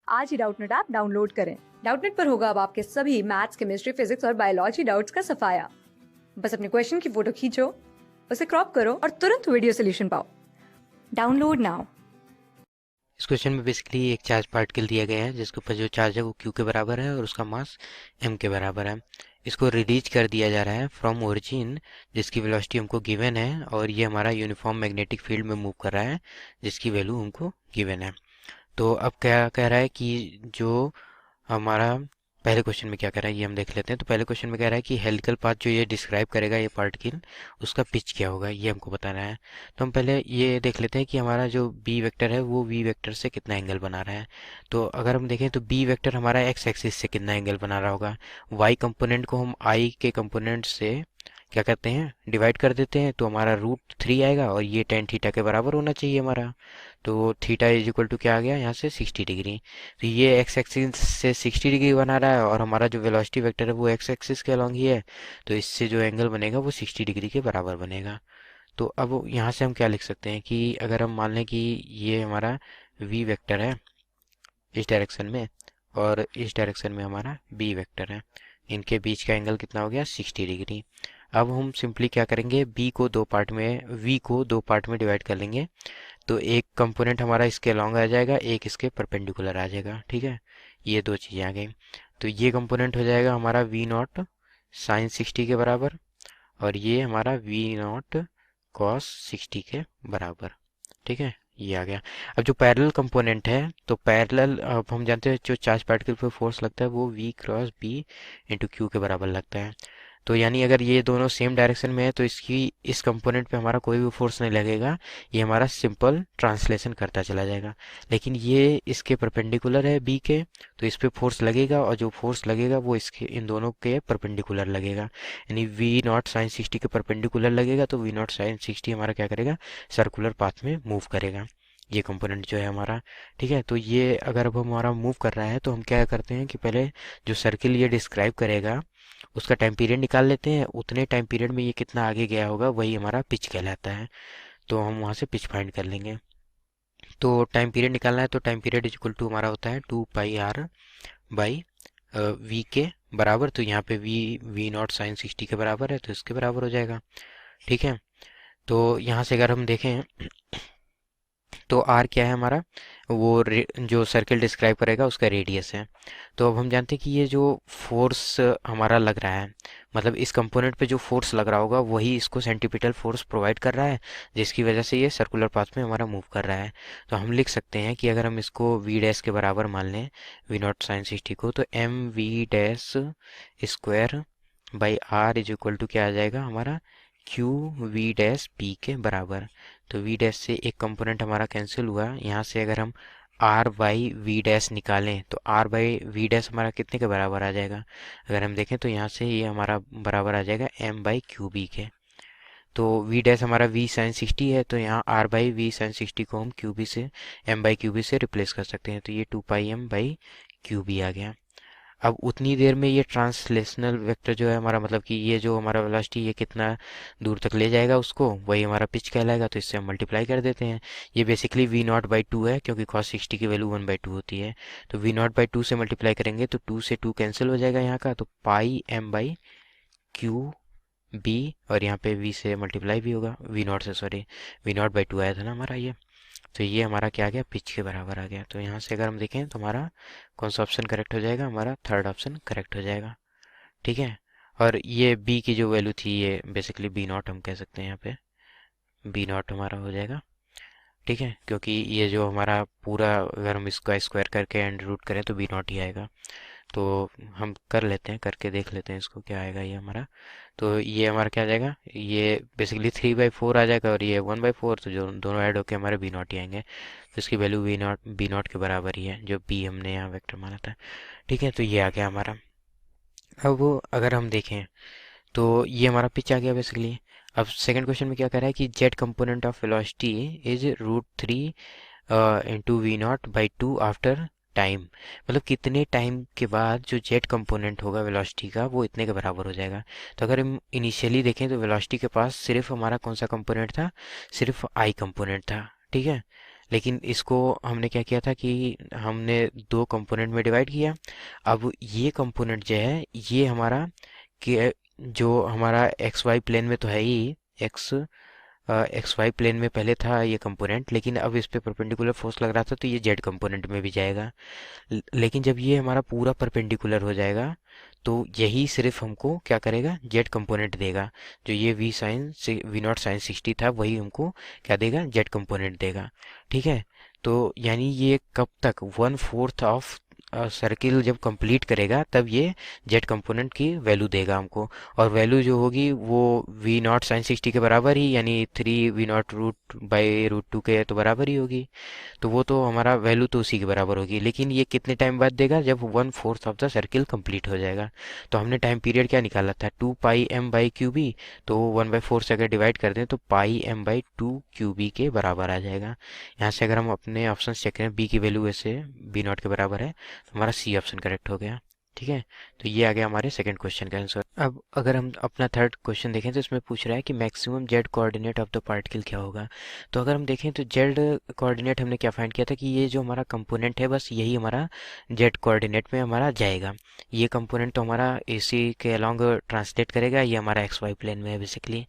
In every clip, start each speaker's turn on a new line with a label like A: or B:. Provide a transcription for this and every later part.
A: आज ही Doubtnut app download करें। Doubtnut पर होगा अब आपके सभी मैथ्स, केमिस्ट्री, फिजिक्स और बायोलॉजी डाउट्स का सफाया। बस अपने क्वेश्चन की फोटो खींचो, उसे क्रॉप करो और तुरंत वीडियो सोल्यूशन पाओ। Download now.
B: इस क्वेश्चन में बेसिकली एक चार्ज पार्टिकल दिया गया है जिसके ऊपर जो चार्ज है वो क्यू के बराबर है और उसका मास एम के बराबर है। इसको रिलीज कर दिया जा रहा है फ्रॉम ओरिजिन, जिसकी वेलोसिटी हमको गिवन है, और ये हमारा यूनिफॉर्म मैग्नेटिक फील्ड में मूव कर रहा है जिसकी वैल्यू हमको गिवन है। तो अब क्या कह रहा है कि जो हमारा पहले क्वेश्चन में क्या कह रहा है ये हम देख लेते हैं। तो पहले क्वेश्चन में कह रहा है कि हेलिकल पाथ जो ये डिस्क्राइब करेगा ये पार्टिकल, उसका पिच क्या होगा ये हमको बताना है। तो हम पहले ये देख लेते हैं कि हमारा जो बी वेक्टर है वो वी वेक्टर से कितना एंगल बना रहा है। तो अगर हम देखें तो बी वेक्टर हमारा एक्स एक्सिस से कितना एंगल बना रहा होगा। वाई कंपोनेंट को हम आई के कंपोनेंट से क्या कहते हैं, डिवाइड कर देते हैं, तो हमारा रूट 3 आएगा और ये टेन थीटा के बराबर होना चाहिए हमारा। तो थीटा इज इक्वल टू क्या आ गया यहाँ से 60 डिग्री। तो ये एक्स एक्सिस से 60 डिग्री बना रहा है और हमारा जो वेलोसिटी वेक्टर है वो एक्स एक्सिस के अलॉन्ग ही है, तो इससे जो एंगल बनेगा वो 60 डिग्री के बराबर बनेगा। तो अब यहाँ से हम क्या लिख सकते हैं कि अगर हम मान लें कि ये हमारा वी वेक्टर है इस डायरेक्शन में और इस डायरेक्शन में हमारा बी वेक्टर है, इनके बीच का एंगल कितना हो गया 60 डिग्री। अब हम सिंपली क्या करेंगे, वी को दो पार्ट में डिवाइड कर लेंगे। तो एक कंपोनेंट हमारा इसके लॉन्ग आ जाएगा, एक इसके परपेंडिकुलर आ जाएगा। ठीक है, ये दो चीज़ें आ गई। तो ये कंपोनेंट हो जाएगा हमारा वी नॉट साइन 60 के बराबर और ये हमारा वी नॉट कॉस 60 के बराबर। ठीक है, ये आ गया। अब जो पैरेलल कंपोनेंट है, तो पैरेलल अब हम जानते हैं जो चार्ज पार्टिकल पर फोर्स लगता है वो V cross B into Q के बराबर लगता है। तो यानी अगर ये दोनों सेम डायरेक्शन में है तो इसकी इस कंपोनेंट पे हमारा कोई भी फोर्स नहीं लगेगा, ये हमारा सिंपल ट्रांसलेशन करता चला जाएगा। लेकिन ये इसके परपेंडिकुलर है बी के, तो इस पे फोर्स लगेगा और जो फोर्स लगेगा वो इसके इन दोनों के परपेंडिकुलर लगेगा। यानी वी नॉट साइन 60 के परपेंडिकुलर लगेगा, तो वी नॉट साइन 60 हमारा क्या करेगा, सर्कुलर पाथ में मूव करेगा ये कंपोनेंट जो है हमारा। ठीक है, तो ये अगर अब हमारा मूव कर रहा है तो हम क्या करते हैं कि पहले जो सर्किल ये डिस्क्राइब करेगा उसका टाइम पीरियड निकाल लेते हैं, उतने टाइम पीरियड में ये कितना आगे गया होगा वही हमारा पिच कहलाता है। तो हम वहाँ से पिच फाइंड कर लेंगे। तो टाइम पीरियड निकालना है तो टाइम पीरियड इक्वल टू हमारा होता है 2 पाई आर बाई वी के बराबर। तो यहाँ पे वी नॉट साइन 60 के बराबर है तो इसके बराबर हो जाएगा। ठीक है, तो यहाँ से अगर हम देखें तो आर क्या है हमारा, वो जो सर्किल डिस्क्राइब करेगा उसका रेडियस है। तो अब हम जानते हैं कि ये जो फोर्स हमारा लग रहा है, मतलब इस कंपोनेंट पे जो फोर्स लग रहा होगा वही इसको सेंटीपिटल फोर्स प्रोवाइड कर रहा है, जिसकी वजह से ये सर्कुलर पाथ में हमारा मूव कर रहा है। तो हम लिख सकते हैं कि अगर हम इसको वी डैश के बराबर मान लें, वी नॉट साइन 60 को, तो M V dash square by R is equal to क्या आ जाएगा हमारा, क्यू वी डैश पी के बराबर। तो वी डैश से एक कंपोनेंट हमारा कैंसिल हुआ, यहाँ से अगर हम आर बाई वी डैश निकालें तो आर बाई वी डैश हमारा कितने के बराबर आ जाएगा, अगर हम देखें तो यहाँ से ये हमारा बराबर आ जाएगा एम बाई क्यू बी के। तो वी डैश हमारा वी साइन 60 है, तो यहाँ आर बाई वी साइन 60 को हम क्यू बी से एम बाई क्यू बी से रिप्लेस कर सकते हैं, तो ये 2 पाई एम बाई क्यू बी आ गया। अब उतनी देर में ये ट्रांसलेशनल वेक्टर जो है हमारा, मतलब कि ये जो हमारा वेलोसिटी ये कितना दूर तक ले जाएगा उसको, वही हमारा पिच कहलाएगा। तो इससे हम मल्टीप्लाई कर देते हैं। ये बेसिकली वी नॉट बाई 2 है क्योंकि कॉस 60 की वैल्यू 1/2 होती है। तो वी नॉट बाई 2 से मल्टीप्लाई करेंगे तो 2 से 2 कैंसिल हो जाएगा यहाँ का, तो पाई एम बाई क्यू बी, और यहाँ पे वी से मल्टीप्लाई भी होगा, वी नॉट से, सॉरी वी नॉट बाई 2 आया था ना हमारा ये। तो ये हमारा क्या आ गया, पिच के बराबर आ गया। तो यहाँ से अगर हम देखें तो हमारा कौन सा ऑप्शन करेक्ट हो जाएगा, हमारा थर्ड ऑप्शन करेक्ट हो जाएगा। ठीक है, और ये बी की जो वैल्यू थी ये बेसिकली बी नॉट हम कह सकते हैं, यहाँ पे बी नॉट हमारा हो जाएगा। ठीक है, क्योंकि ये जो हमारा पूरा अगर हम इसका स्क्वायर करके एंड रूट करें तो बी नॉट ही आएगा। तो हम कर लेते हैं, करके देख लेते हैं इसको क्या आएगा ये हमारा। तो ये हमारा क्या आ जाएगा, ये बेसिकली 3/4 आ जाएगा और ये 1/4, तो जो दोनों ऐड होके हमारे बी नॉट ही आएंगे। तो इसकी वैल्यू बी नॉट के बराबर ही है जो बी हमने यहाँ वेक्टर माना था। ठीक है, तो ये आ गया हमारा। अब अगर हम देखें तो ये हमारा पिच आ गया बेसिकली। अब सेकंड क्वेश्चन में क्या कह रहा है कि Z component of velocity is root 3 into V naught by 2 after time. मतलब कितने टाइम के बाद जो जेट कंपोनेंट होगा वेलोसिटी का वो इतने के बराबर हो जाएगा। तो अगर हम इनिशियली देखें तो वेलोसिटी के पास सिर्फ हमारा कौन सा कंपोनेंट था, सिर्फ आई कंपोनेंट था। ठीक है, लेकिन इसको हमने क्या किया था कि हमने दो कंपोनेंट में डिवाइड किया। अब ये कंपोनेंट जो है ये हमारा कि जो हमारा एक्स वाई प्लेन में तो है ही, एक्स एक्स वाई प्लेन में पहले था ये कंपोनेंट, लेकिन अब इस पे परपेंडिकुलर फोर्स लग रहा था तो ये जेड कंपोनेंट में भी जाएगा। लेकिन जब ये हमारा पूरा परपेंडिकुलर हो जाएगा तो यही सिर्फ हमको क्या करेगा, जेड कंपोनेंट देगा। जो ये वी नॉट साइन 60 था वही हमको क्या देगा, जेड कंपोनेंट देगा। ठीक है। तो यानी ये कब तक, 1/4 ऑफ सर्किल जब कंप्लीट करेगा तब ये जेड कंपोनेंट की वैल्यू देगा हमको। और वैल्यू जो होगी वो वी नॉट साइन 60 के बराबर ही, यानी 3 V0 रूट बाई रूट 2 के तो बराबर ही होगी। तो वो तो हमारा वैल्यू तो उसी के बराबर होगी, लेकिन ये कितने टाइम बाद देगा, जब 1/4 ऑफ द सर्किल कंप्लीट हो जाएगा। तो हमने टाइम पीरियड क्या निकाला था, 2πm/QB। तो 1/4 से अगर डिवाइड कर दें तो πm/2QB के बराबर आ जाएगा। यहाँ से अगर हम अपने ऑप्शन चेक करें, बी की वैल्यू ऐसे B0 के बराबर है, तो हमारा सी ऑप्शन करेक्ट हो गया। ठीक है। तो ये आ गया हमारे सेकंड क्वेश्चन का आंसर। अब अगर हम अपना थर्ड क्वेश्चन देखें तो इसमें पूछ रहा है कि maximum Z coordinate of the particle क्या होगा। तो अगर हम देखें तो जेड कोऑर्डिनेट हमने क्या फाइंड किया था कि ये जो हमारा कंपोनेंट है बस यही हमारा जेड कोऑर्डिनेट में हमारा जाएगा। ये कंपोनेंट तो हमारा एसी के अलोंग ट्रांसलेट करेगा, ये हमारा एक्स वाई प्लेन में है बेसिकली।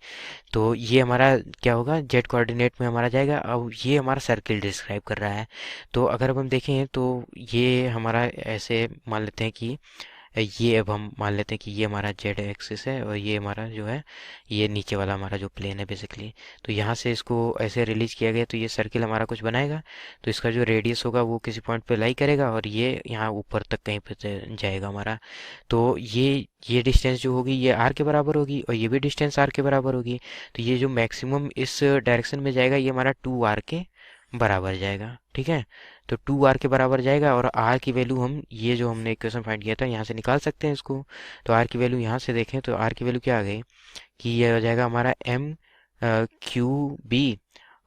B: तो ये हमारा क्या होगा, जेड कोऑर्डिनेट में हमारा जाएगा। अब ये हमारा सर्किल डिस्क्राइब कर रहा है। तो अगर अब हम देखें तो ये हमारा ऐसे मान लेते हैं कि ये, अब हम मान लेते हैं कि ये हमारा जेड एक्सिस है और ये हमारा जो है ये नीचे वाला हमारा जो प्लेन है बेसिकली। तो यहाँ से इसको ऐसे रिलीज किया गया तो ये सर्किल हमारा कुछ बनाएगा। तो इसका जो रेडियस होगा वो किसी पॉइंट पे लाई करेगा और ये यहाँ ऊपर तक कहीं पे जाएगा हमारा। तो ये डिस्टेंस जो होगी ये आर के बराबर होगी और ये भी डिस्टेंस आर के बराबर होगी। तो ये जो मैक्सिमम इस डायरेक्शन में जाएगा ये हमारा 2r के बराबर जाएगा। ठीक है। तो 2r के बराबर जाएगा और r की वैल्यू हम ये जो हमने इक्वेशन फाइंड किया था यहाँ से निकाल सकते हैं इसको। तो r की वैल्यू यहाँ से देखें तो r की वैल्यू क्या आ गई कि ये हो जाएगा हमारा m/QB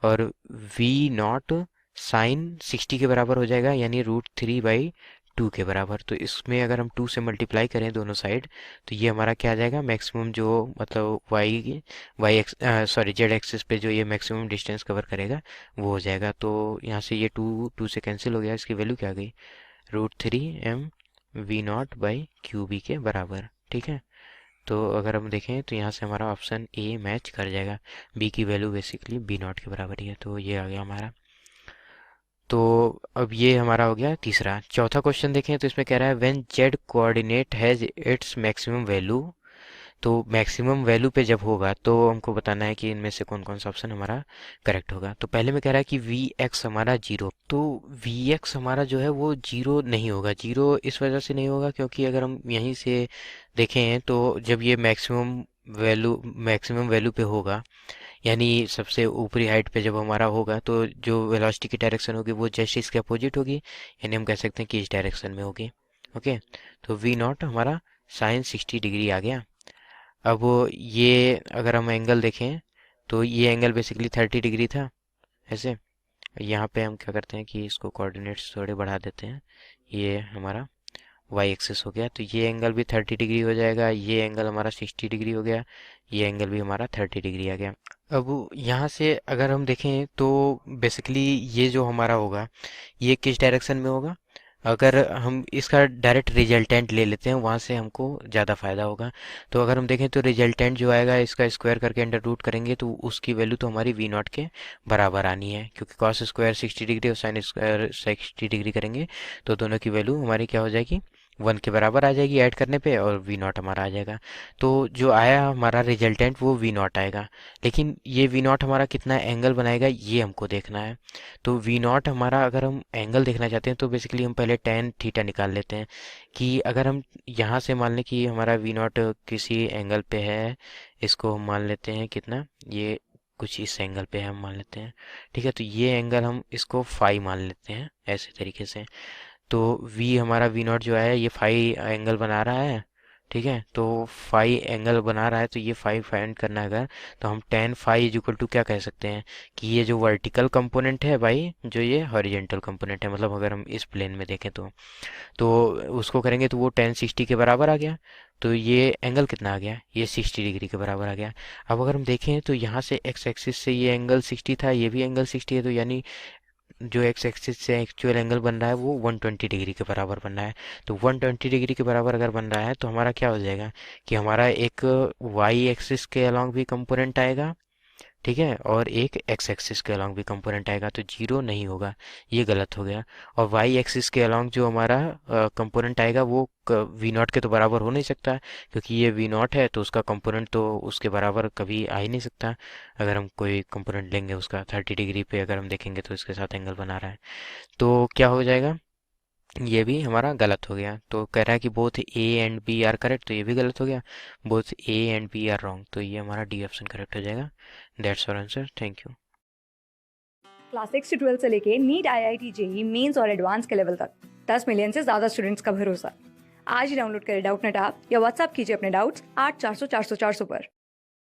B: और V0 साइन 60 के बराबर हो जाएगा, यानी √3/2 के बराबर। तो इसमें अगर हम 2 से मल्टीप्लाई करें दोनों साइड तो ये हमारा क्या आ जाएगा, मैक्सिमम जो मतलब Y X sorry Z axis पे जो ये मैक्सिमम डिस्टेंस कवर करेगा वो हो जाएगा। तो यहाँ से ये टू से कैंसिल हो गया, इसकी वैल्यू क्या आ गई, √3m/V0/QB के बराबर। ठीक है। तो अगर हम देखें तो यहाँ से हमारा ऑप्शन ए मैच कर जाएगा, बी की वैल्यू बेसिकली B0 के बराबर ही है। तो ये आ गया हमारा। तो अब ये हमारा हो गया तीसरा। चौथा क्वेश्चन देखें तो इसमें कह रहा है when Z coordinate has its maximum value. तो मैक्सिमम वैल्यू पे जब होगा तो हमको बताना है कि इनमें से कौन कौन सा ऑप्शन हमारा करेक्ट होगा। तो पहले में कह रहा है कि वी एक्स हमारा जीरो। तो वी एक्स हमारा जो है वो जीरो नहीं होगा। जीरो इस वजह से नहीं होगा क्योंकि अगर हम यहीं से देखें तो जब ये मैक्सिमम वैल्यू पे होगा, यानी सबसे ऊपरी हाइट पे जब हमारा होगा तो जो वेलोसिटी की डायरेक्शन होगी वो जस्ट इसके अपोजिट होगी, यानी हम कह सकते हैं कि इस डायरेक्शन में होगी। ओके। तो V0 हमारा साइन 60 डिग्री आ गया। अब ये अगर हम एंगल देखें तो ये एंगल बेसिकली 30 डिग्री था ऐसे। यहाँ पे हम क्या करते हैं कि इसको कोऑर्डिनेट्स थोड़े बढ़ा देते हैं, ये हमारा वाई एक्सिस हो गया। तो ये एंगल भी 30 डिग्री हो जाएगा, ये एंगल हमारा 60 डिग्री हो गया, ये एंगल भी हमारा 30 डिग्री आ गया। अब यहाँ से अगर हम देखें तो बेसिकली ये जो हमारा होगा ये किस डायरेक्शन में होगा। अगर हम इसका डायरेक्ट रिजल्टेंट ले लेते हैं वहाँ से हमको ज़्यादा फायदा होगा। तो अगर हम देखें तो रिजल्टेंट जो आएगा इसका स्क्वायर करके अंडर रूट करेंगे तो उसकी वैल्यू तो हमारी V0 के बराबर आनी है, क्योंकि कॉस स्क्वायर 60 डिग्री और साइन स्क्वायर 60 डिग्री करेंगे तो दोनों की वैल्यू हमारी क्या हो जाएगी, 1 के बराबर आ जाएगी ऐड करने पे, और V0 हमारा आ जाएगा। तो जो आया हमारा रिजल्टेंट वो V0 आएगा। लेकिन ये V0 हमारा कितना एंगल बनाएगा ये हमको देखना है। तो V0 हमारा अगर हम एंगल देखना चाहते हैं तो बेसिकली हम पहले tan थीटा निकाल लेते हैं कि अगर हम यहाँ से मान लें कि हमारा V0 किसी एंगल पे है, इसको हम मान लेते हैं कितना, ये कुछ इस एंगल पे है हम मान लेते हैं। ठीक है। तो ये एंगल हम इसको फाई मान लेते हैं ऐसे तरीके से। तो V हमारा V0 जो है ये फाई एंगल बना रहा है। ठीक है। तो फाई एंगल बना रहा है तो ये फाई फाइंड करना है अगर, तो हम tan phi is equal to क्या कह सकते हैं कि ये जो वर्टिकल कंपोनेंट है भाई, जो ये हॉरिजेंटल कंपोनेंट है, मतलब अगर हम इस प्लेन में देखें तो उसको करेंगे तो वो tan 60 के बराबर आ गया। तो ये एंगल कितना आ गया, ये 60 डिग्री के बराबर आ गया। अब अगर हम देखें तो यहाँ से एक्स एक्सिस से ये एंगल 60 था, ये भी एंगल 60 है, तो यानी जो एक्स एक्सिस से एक्चुअल एंगल बन रहा है वो 120 डिग्री के बराबर बन रहा है। तो 120 डिग्री के बराबर अगर बन रहा है तो हमारा क्या हो जाएगा कि हमारा एक वाई एक्सिस के अलॉन्ग भी कंपोनेंट आएगा, ठीक है, और एक एक्स एक्सिस के अलॉन्ग भी कंपोनेंट आएगा, तो जीरो नहीं होगा, ये गलत हो गया। और वाई एक्सिस के अलॉन्ग जो हमारा कंपोनेंट आएगा वो वी नॉट के तो बराबर हो नहीं सकता, क्योंकि ये वी नॉट है तो उसका कंपोनेंट तो उसके बराबर कभी आ ही नहीं सकता। अगर हम कोई कंपोनेंट लेंगे उसका 30 डिग्री पे अगर हम देखेंगे तो इसके साथ एंगल बना रहा है, तो क्या हो जाएगा, ये भी हमारा गलत हो गया। तो कह रहा है कि both A and B are correct, तो ये भी गलत हो गया, both A and B are wrong, तो ये हमारा डी ऑप्शन करेक्ट हो जाएगा। That's our answer, thank you.
A: Class 6 से 12 से लेके नीट, IIT, जेई मेंस और एडवांस के लेवल तक 10 मिलियन से ज्यादा स्टूडेंट्स का भरोसा। आज ही डाउनलोड करें डाउटनेट ऐप या व्हाट्सएप कीजिए अपने डाउट्स 8400 400 400 पर।